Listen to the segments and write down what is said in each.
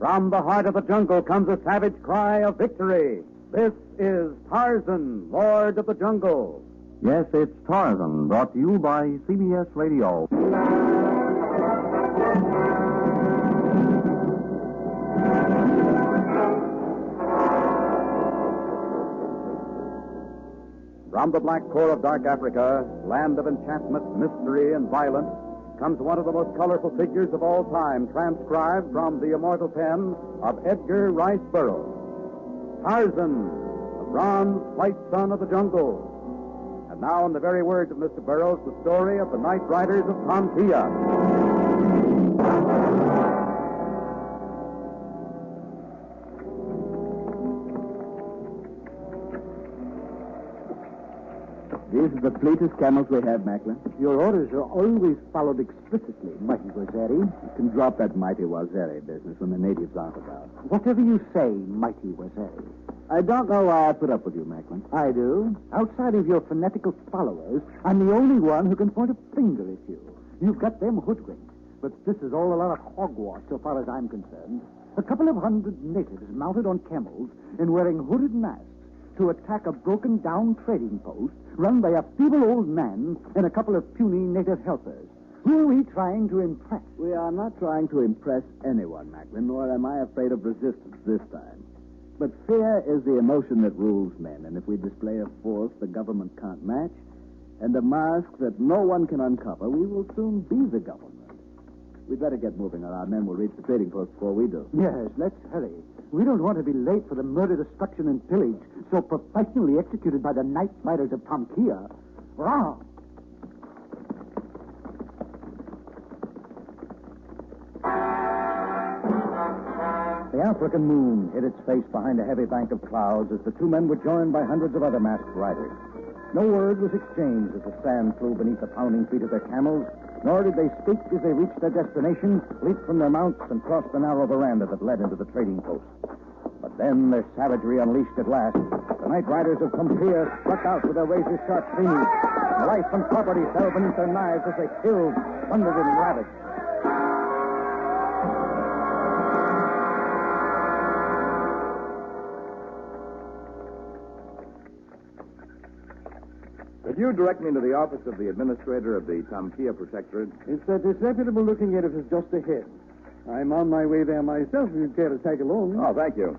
From the heart of the jungle comes a savage cry of victory. This is Tarzan, Lord of the Jungle. Yes, it's Tarzan, brought to you by CBS Radio. From the black core of dark Africa, land of enchantment, mystery, and violence, comes one of the most colorful figures of all time, transcribed from the immortal pen of Edgar Rice Burroughs. Tarzan, the bronze white son of the jungle. And now, in the very words of Mr. Burroughs, the story of the Night Riders of Tomkia. These are the fleetest camels we have, Macklin. Your orders are always followed explicitly, Mighty Waziri. You can drop that Mighty Waziri business when the natives aren't about. Whatever you say, Mighty Waziri. I don't know why I put up with you, Macklin. I do. Outside of your fanatical followers, I'm the only one who can point a finger at you. You've got them hoodwinked. But this is all a lot of hogwash so far as I'm concerned. A couple of hundred natives mounted on camels and wearing hooded masks to attack a broken-down trading post run by a feeble old man and a couple of puny native helpers. Who are we trying to impress? We are not trying to impress anyone, Macklin, nor am I afraid of resistance this time. But fear is the emotion that rules men, and if we display a force the government can't match, and a mask that no one can uncover, we will soon be the government. We'd better get moving, or our men will reach the trading post before we do. Yes, let's hurry. We don't want to be late for the murder, destruction, and pillage so professionally executed by the Night Riders of Tomkia. Rah! The African moon hid its face behind a heavy bank of clouds as the two men were joined by hundreds of other masked riders. No word was exchanged as the sand flew beneath the pounding feet of their camels, nor did they speak as they reached their destination, leaped from their mounts, and crossed the narrow veranda that led into the trading post. But then, their savagery unleashed at last, the Night Riders of Tomkia struck out with their razor-sharp spears. Life and property fell beneath their knives as they killed, plundered, and ravaged. Could you direct me to the office of the administrator of the Tomkia Protectorate? It's a disreputable-looking edifice just ahead. I'm on my way there myself, if you'd care to tag along. Oh, thank you.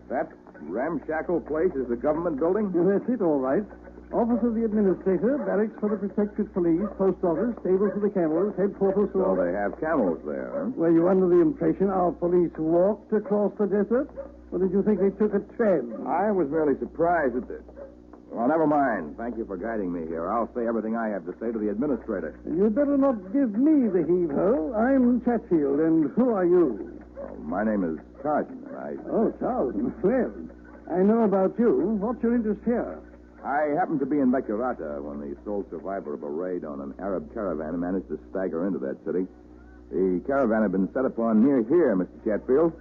That ramshackle place is the government building? That's it, all right. Office of the administrator, barracks for the protectorate police, post office, stables for the camels, headquarters for... So they have camels there, huh? Were you under the impression our police walked across the desert? Or did you think they took a tram? I was merely surprised at this. Well, never mind. Thank you for guiding me here. I'll say everything I have to say to the administrator. You'd better not give me the heave-ho. I'm Chatfield, and who are you? Oh, my name is Tarzan. Oh, Tarzan. Well, I know about you. What's your interest here? I happened to be in Mekarata when the sole survivor of a raid on an Arab caravan managed to stagger into that city. The caravan had been set upon near here, Mr. Chatfield.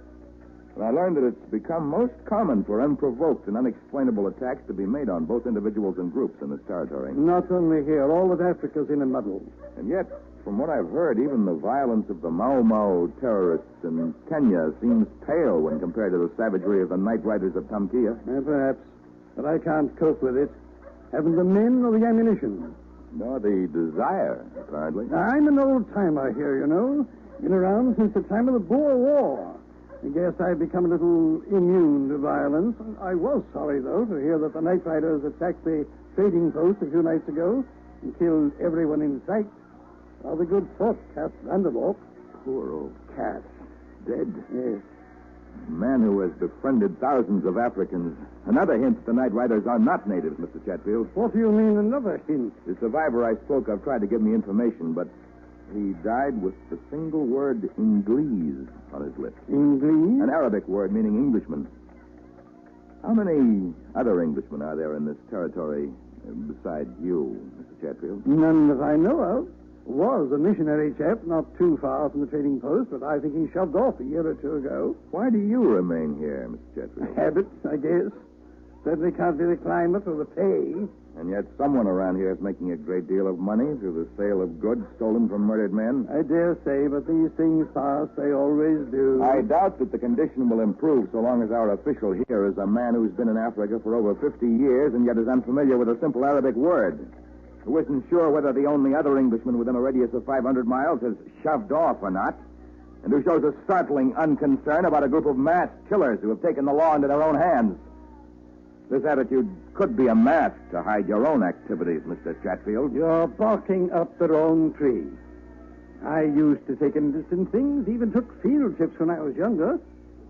And I learned that it's become most common for unprovoked and unexplainable attacks to be made on both individuals and groups in this territory. Not only here. All of Africa's in a muddle. And yet, from what I've heard, even the violence of the Mau Mau terrorists in Kenya seems pale when compared to the savagery of the Night Riders of Tomkia. Perhaps. But I can't cope with it. Haven't the men or the ammunition? Nor the desire, apparently. I'm an old-timer here, you know. Been around since the time of the Boer War. I guess I've become a little immune to violence. I was sorry, though, to hear that the Night Riders attacked the trading post a few nights ago and killed everyone in sight. Rather good fought, Cat Vanderwalk. Poor old cat. Dead? Yes. A man who has befriended thousands of Africans. Another hint that the Night Riders are not natives, Mr. Chatfield. What do you mean, another hint? The survivor I spoke of tried to give me information, but he died with the single word Inglees on his lips. Inglees? An Arabic word meaning Englishman. How many other Englishmen are there in this territory besides you, Mr. Chatfield? None that I know of. Was a missionary chap not too far from the trading post, but I think he shoved off a year or two ago. Why do you remain here, Mr. Chatfield? Habit, I guess. Certainly can't be the climate or the pay. And yet someone around here is making a great deal of money through the sale of goods stolen from murdered men. I dare say, but these things pass. They always do. I doubt that the condition will improve so long as our official here is a man who's been in Africa for over 50 years and yet is unfamiliar with a simple Arabic word, who isn't sure whether the only other Englishman within a radius of 500 miles has shoved off or not, and who shows a startling unconcern about a group of masked killers who have taken the law into their own hands. This attitude could be a mask to hide your own activities, Mr. Chatfield. You're barking up the wrong tree. I used to take interest in things, even took field trips when I was younger.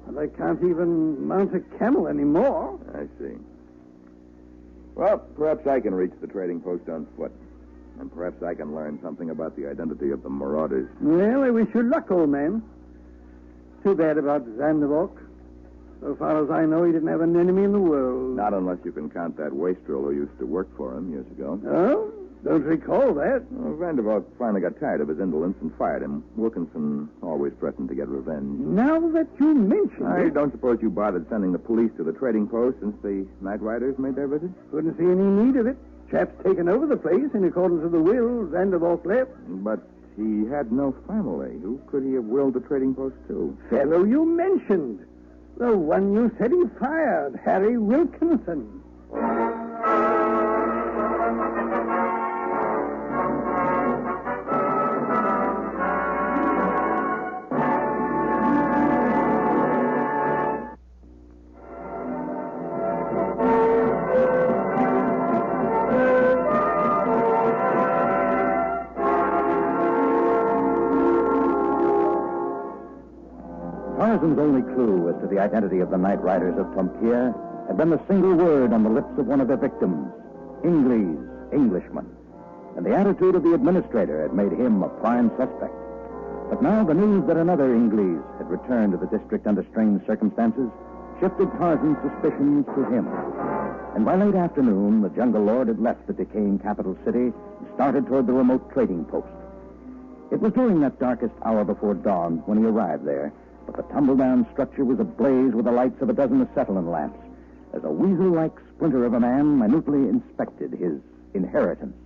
But I can't even mount a camel anymore. I see. Well, perhaps I can reach the trading post on foot. And perhaps I can learn something about the identity of the marauders. Well, I wish you luck, old man. Too bad about Zandervalk. So far as I know, he didn't have an enemy in the world. Not unless you can count that wastrel who used to work for him years ago. Oh? Don't recall that. Well, Vandervalk finally got tired of his indolence and fired him. Wilkinson always threatened to get revenge. Now that you mention I it... don't suppose you bothered sending the police to the trading post since the night riders made their visit? Couldn't see any need of it. Chap's taken over the place in accordance with the will Vandervalk left. But he had no family. Who could he have willed the trading post to? Fellow you mentioned. The one you said he fired, Harry Wilkinson. Tarzan's only clue as to the identity of the night riders of Tomkia had been the single word on the lips of one of their victims, Ingles, Englishman. And the attitude of the administrator had made him a prime suspect. But now the news that another Ingles had returned to the district under strange circumstances shifted Tarzan's suspicions to him. And by late afternoon, the jungle lord had left the decaying capital city and started toward the remote trading post. It was during that darkest hour before dawn when he arrived there, but the tumble-down structure was ablaze with the lights of a dozen acetylene lamps as a weasel-like splinter of a man minutely inspected his inheritance.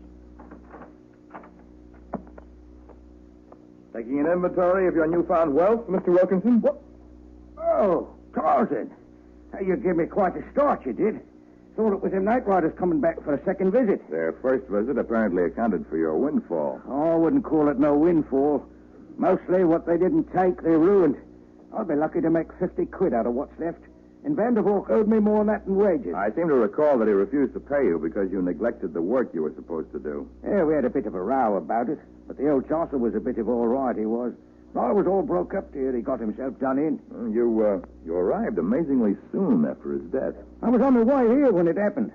Taking an inventory of your newfound wealth, Mr. Wilkinson? What? Oh, Tarzan. You gave me quite a start, you did. Thought it was them night riders coming back for a second visit. Their first visit apparently accounted for your windfall. Oh, I wouldn't call it no windfall. Mostly what they didn't take, they ruined. I'll be lucky to make 50 quid out of what's left. And Vandervalk owed me more than that in wages. I seem to recall that he refused to pay you because you neglected the work you were supposed to do. Yeah, we had a bit of a row about it. But the old josser was a bit of all right, he was. I was all broke up till he got himself done in. Well, you arrived amazingly soon after his death. I was on the way here when it happened.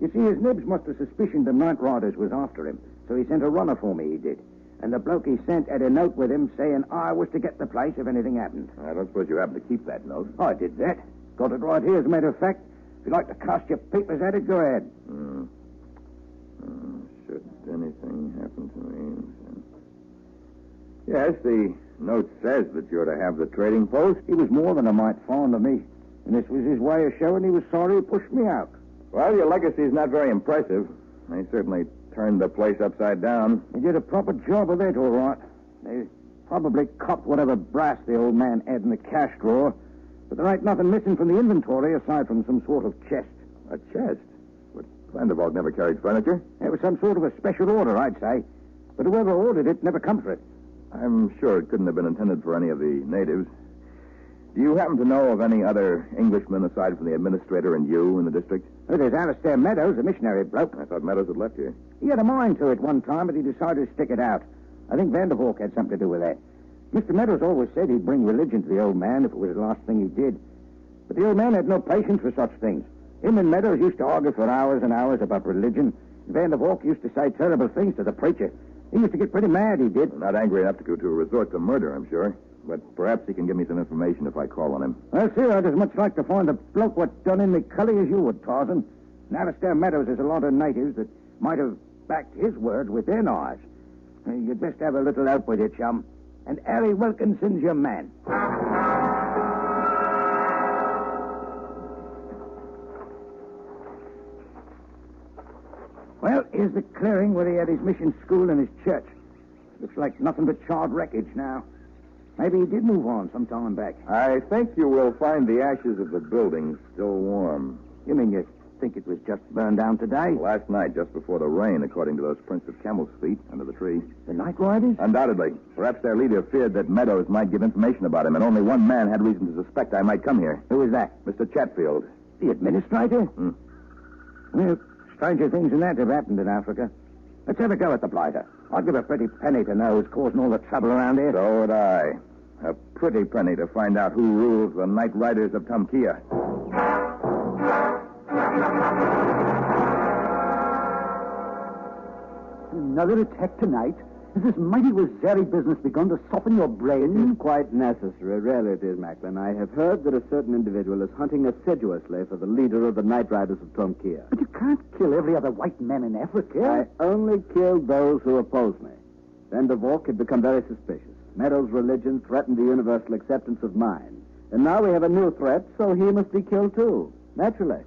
You see, his nibs must have suspicioned the night riders was after him. So he sent a runner for me, he did. And the bloke he sent had a note with him saying I was to get the place if anything happened. I don't suppose you happened to keep that note. I did that. Got it right here, as a matter of fact. If you'd like to cast your papers at it, go ahead. Should anything happen to me... Yes, the note says that you're to have the trading post. He was more than a mite fond of me. And this was his way of showing he was sorry he pushed me out. Well, your legacy's not very impressive. They certainly turned the place upside down. He did a proper job of it, all right. They probably copped whatever brass the old man had in the cash drawer. But there ain't nothing missing from the inventory aside from some sort of chest. A chest? But Vandervalk never carried furniture. It was some sort of a special order, I'd say. But whoever ordered it never come for it. I'm sure it couldn't have been intended for any of the natives. Do you happen to know of any other Englishmen aside from the administrator and you in the district? Oh, there's Alistair Meadows, a missionary bloke. I thought Meadows had left here. He had a mind to it one time, but he decided to stick it out. I think Vandervalk had something to do with that. Mr. Meadows always said he'd bring religion to the old man if it was the last thing he did. But the old man had no patience for such things. Him and Meadows used to argue for hours and hours about religion. Vandervalk used to say terrible things to the preacher. He used to get pretty mad, he did. Not angry enough to go to a resort to murder, I'm sure. But perhaps he can give me some information if I call on him. Well, sir, I'd as much like to find the bloke what done in the cully as you would, Tarzan. And Alistair Meadows has a lot of natives that might have backed his word with their knives. You'd best have a little help with it, chum. And Harry Wilkinson's your man. Here's the clearing where he had his mission school and his church. Looks like nothing but charred wreckage now. Maybe he did move on some time back. I think you will find the ashes of the building still warm. You mean you think it was just burned down today? Last night, just before the rain, according to those prints of camels' feet under the tree. The night riders? Undoubtedly. Perhaps their leader feared that Meadows might give information about him, and only one man had reason to suspect I might come here. Who was that? Mr. Chatfield. The administrator? Well, stranger things than that have happened in Africa. Let's have a go at the blighter. I'd give a pretty penny to know who's causing all the trouble around here. So would I. A pretty penny to find out who rules the night riders of Tomkia. Another attack tonight? Has this mighty Wazari business begun to soften your brain? It is quite necessary. Really it is, Macklin. I have heard that a certain individual is hunting assiduously for the leader of the Night Riders of Tomkia. But you can't kill every other white man in Africa. I only killed those who oppose me. Then Devok had become very suspicious. Meadows' religion threatened the universal acceptance of mine. And now we have a new threat, so he must be killed too. Naturally.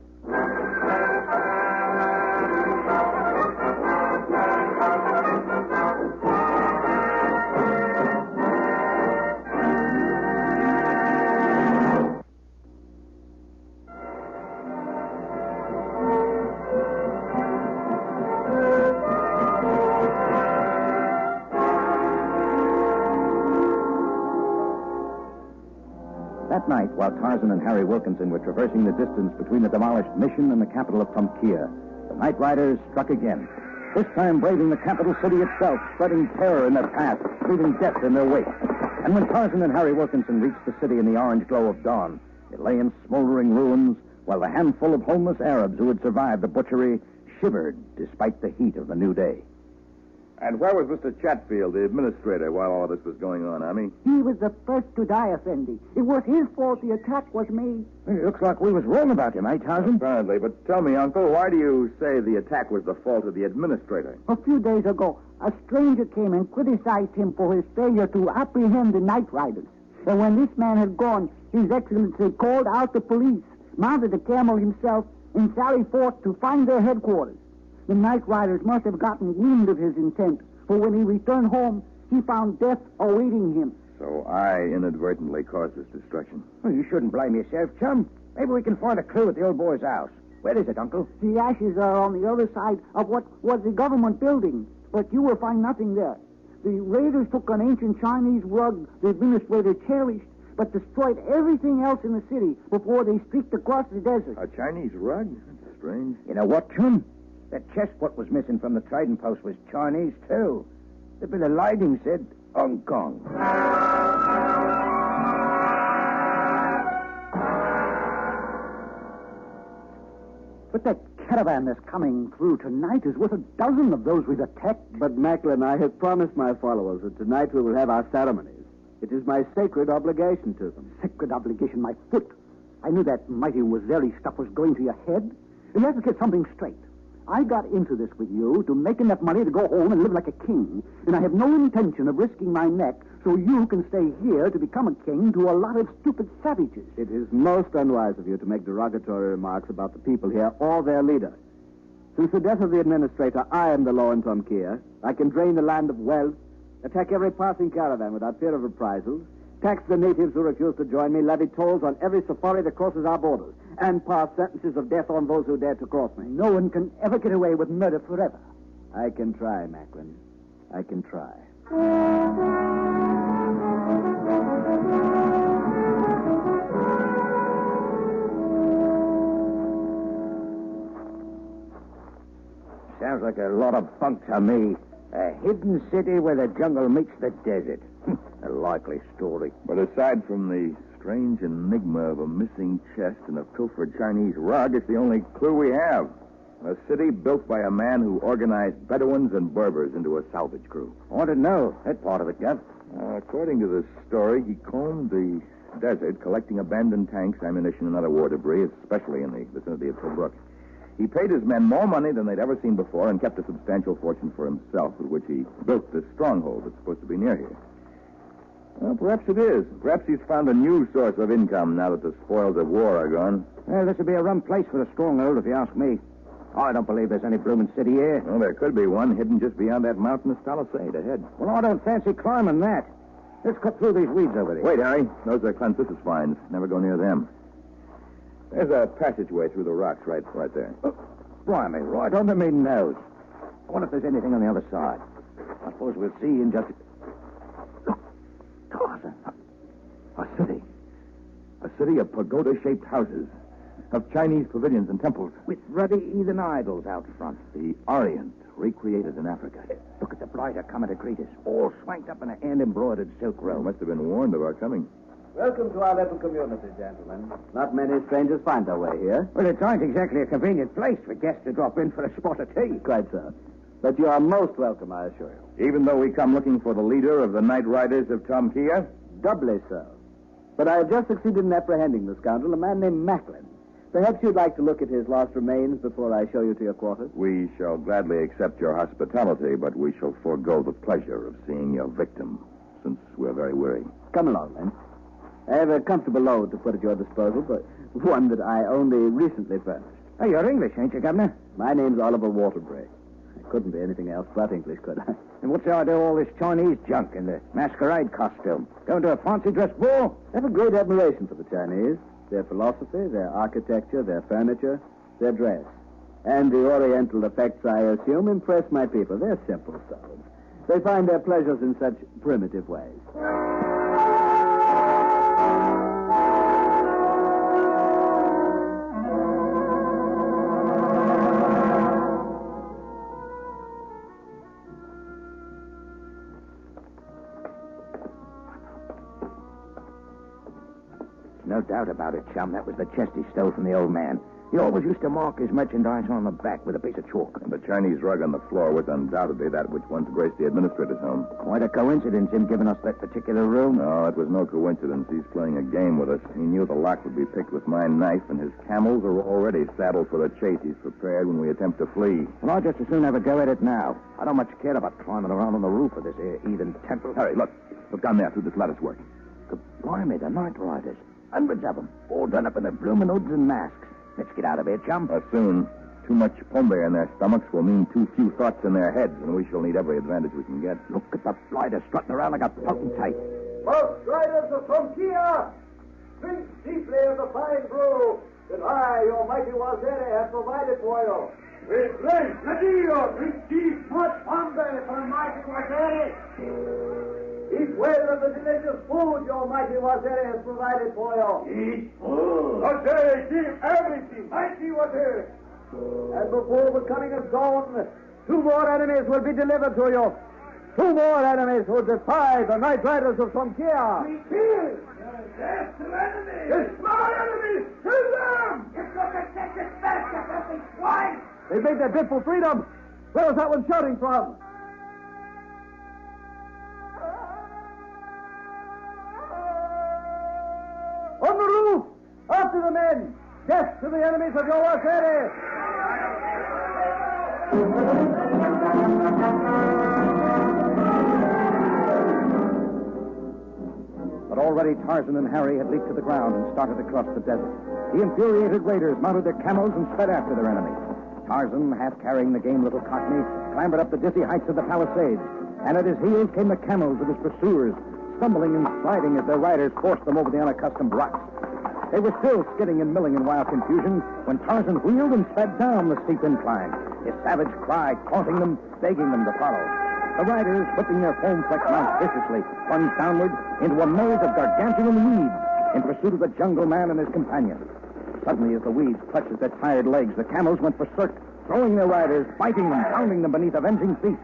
That night, while Tarzan and Harry Wilkinson were traversing the distance between the demolished mission and the capital of Tomkia, the night riders struck again. This time braving the capital city itself, spreading terror in their path, leaving death in their wake. And when Tarzan and Harry Wilkinson reached the city in the orange glow of dawn, it lay in smoldering ruins, while the handful of homeless Arabs who had survived the butchery shivered despite the heat of the new day. And where was Mr. Chatfield, the administrator, while all of this was going on, Ami? He was the first to die, Effendi. It was his fault the attack was made. It looks like we was wrong about him, eh, Tarzan? Apparently. But tell me, Uncle, why do you say the attack was the fault of the administrator? A few days ago, a stranger came and criticized him for his failure to apprehend the night riders. And when this man had gone, His Excellency called out the police, mounted a camel himself, and sallied forth to find their headquarters. The night riders must have gotten wind of his intent, for when he returned home, he found death awaiting him. So I inadvertently caused this destruction. Well, you shouldn't blame yourself, chum. Maybe we can find a clue at the old boy's house. Where is it, Uncle? The ashes are on the other side of what was the government building, but you will find nothing there. The raiders took an ancient Chinese rug the administrator cherished, but destroyed everything else in the city before they streaked across the desert. A Chinese rug? That's strange. You know what, chum? That chest what was missing from the trading post was Chinese, too. The bill of lading said Hong Kong. But that caravan that's coming through tonight is worth a dozen of those we've attacked. But, Macklin, I have promised my followers that tonight we will have our ceremonies. It is my sacred obligation to them. Sacred obligation, my foot. I knew that mighty Wazari stuff was going to your head. You have to get something straight. I got into this with you to make enough money to go home and live like a king, and I have no intention of risking my neck so you can stay here to become a king to a lot of stupid savages. It is most unwise of you to make derogatory remarks about the people here or their leader. Since the death of the administrator, I am the law in Tomkia. I can drain the land of wealth, attack every passing caravan without fear of reprisals, tax the natives who refuse to join me, levy tolls on every safari that crosses our borders, and pass sentences of death on those who dare to cross me. No one can ever get away with murder forever. I can try, Macklin. I can try. Sounds like a lot of bunk to me. A hidden city where the jungle meets the desert. A likely story. But aside from the strange enigma of a missing chest and a pilfered Chinese rug, it's the only clue we have. A city built by a man who organized Bedouins and Berbers into a salvage crew. I want to know that part of it, Gov. According to the story, he combed the desert, collecting abandoned tanks, ammunition, and other war debris, especially in the vicinity of Tobruk. He paid his men more money than they'd ever seen before and kept a substantial fortune for himself, with which he built this stronghold that's supposed to be near here. Well, perhaps it is. Perhaps he's found a new source of income now that the spoils of war are gone. Well, this would be a rum place for a stronghold, if you ask me. Oh, I don't believe there's any blooming city here. Well, there could be one hidden just beyond that mountainous palisade ahead. Well, I don't fancy climbing that. Let's cut through these weeds over there. Wait, Harry. Those are Cleanthus vines. Never go near them. There's a passageway through the rocks right there. Oh, blimey, right under me nose. I wonder if there's anything on the other side. I suppose we'll see in just... Look, Tarzan. A city. A city of pagoda-shaped houses. Of Chinese pavilions and temples. With ruddy heathen idols out front. The Orient, recreated in Africa. Look at the blighter coming to greet us. All swanked up in a hand-embroidered silk Well, robe. must have been warned of our coming. Welcome to our little community, gentlemen. Not many strangers find their way here. Well, it ain't exactly a convenient place for guests to drop in for a spot of tea. Quite so. But you are most welcome, I assure you. Even though we come looking for the leader of the Night Riders of Tomkia? Doubly so. But I have just succeeded in apprehending the scoundrel, a man named Macklin. Perhaps you'd like to look at his lost remains before I show you to your quarters? We shall gladly accept your hospitality, but we shall forego the pleasure of seeing your victim, since we're very weary. Come along, then. I have a comfortable load to put at your disposal, but one that I only recently furnished. Hey, you're English, ain't you, Governor? My name's Oliver Waterbury. I couldn't be anything else but English, could I? And what's the idea of all this Chinese junk in the masquerade costume? Going to a fancy dress ball? I have a great admiration for the Chinese. Their philosophy, their architecture, their furniture, their dress. And the Oriental effects, I assume, impress my people. They're simple souls. They find their pleasures in such primitive ways. No doubt about it, chum. That was the chest he stole from the old man. He always used to mark his merchandise on the back with a piece of chalk. And the Chinese rug on the floor was undoubtedly that which once graced the administrator's home. Quite a coincidence, him giving us that particular room. No, it was no coincidence. He's playing a game with us. He knew the lock would be picked with my knife, and his camels are already saddled for the chase he's prepared when we attempt to flee. Well, I'd just as soon have a go at it now. I don't much care about climbing around on the roof of this here heathen temple. Harry, look. Look down there through this lattice work. Blimey, the Night Riders. Hundreds of them, all done up in their blooming hoods and masks. Let's get out of here, chum. Soon. Too much pombe in their stomachs will mean too few thoughts in their heads, and we shall need every advantage we can get. Look at the blighter strutting around like a potentate. Most riders of Tomkia, drink deeply of the fine brew that I, your mighty Wazere, have provided for you. We drink, Nadio, drink deep, much pombe for the mighty Wazere. Eat well of the delicious food your mighty Wazere has provided for you. Eat food. Wazere, give everything, mighty Wazere. And before the coming of dawn, 2 more enemies will be delivered to you. 2 more enemies who defy the Night Riders of Tomkia. We kill. Yes, to enemies. Destroy enemies. Kill them. You're going to take this back, you filthy swine. They made their bid for freedom. Where was that one shouting from? On the roof! After the men! Death to the enemies of your Wazere! But already Tarzan and Harry had leaped to the ground and started across the desert. The infuriated raiders mounted their camels and sped after their enemy. Tarzan, half carrying the game little Cockney, clambered up the dizzy heights of the palisades, and at his heels came the camels of his pursuers, stumbling and sliding as their riders forced them over the unaccustomed rocks. They were still skidding and milling in wild confusion when Tarzan wheeled and sped down the steep incline, his savage cry taunting them, begging them to follow. The riders, whipping their foam-flecked mounts viciously, plunged downward into a maze of gargantuan weeds in pursuit of the jungle man and his companion. Suddenly, as the weeds clutched at their tired legs, the camels went berserk, throwing their riders, biting them, pounding them beneath avenging feet.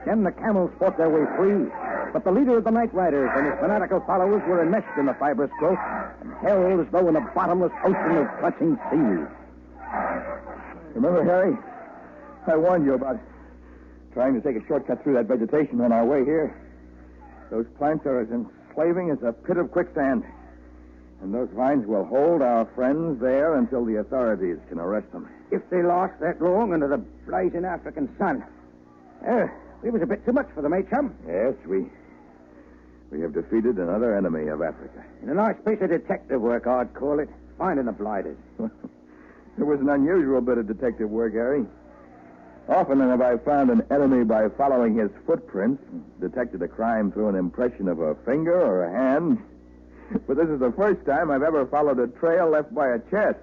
Then the camels fought their way free, but the leader of the Night Riders and his fanatical followers were enmeshed in the fibrous growth and held as though in a bottomless ocean of clutching seaweed. Remember, Harry? I warned you about trying to take a shortcut through that vegetation on our way here. Those plants are as enslaving as a pit of quicksand. And those vines will hold our friends there until the authorities can arrest them. If they last that long under the blazing African sun. It was a bit too much for them, eh, chum? Yes, we have defeated another enemy of Africa. And a nice piece of detective work, I'd call it. Finding the blighters. It was an unusual bit of detective work, Harry. Often have I found an enemy by following his footprints, detected a crime through an impression of a finger or a hand. But this is the first time I've ever followed a trail left by a chest.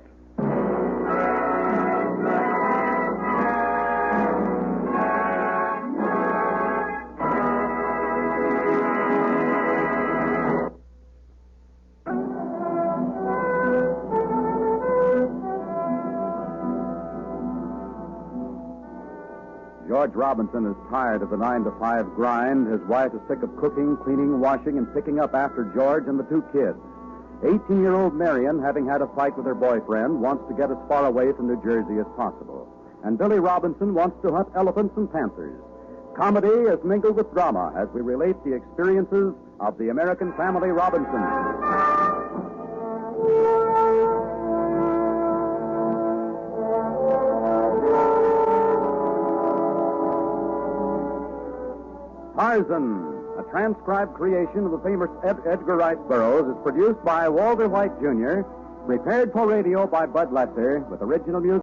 George Robinson is tired of the 9-to-5 grind. His wife is sick of cooking, cleaning, washing, and picking up after George and the 2 kids. 18-year-old Marion, having had a fight with her boyfriend, wants to get as far away from New Jersey as possible. And Billy Robinson wants to hunt elephants and panthers. Comedy is mingled with drama as we relate the experiences of the American family Robinson. Tarzan, a transcribed creation of the famous Edgar Rice Burroughs, is produced by Walter White, Jr., prepared for radio by Bud Lesser, with original music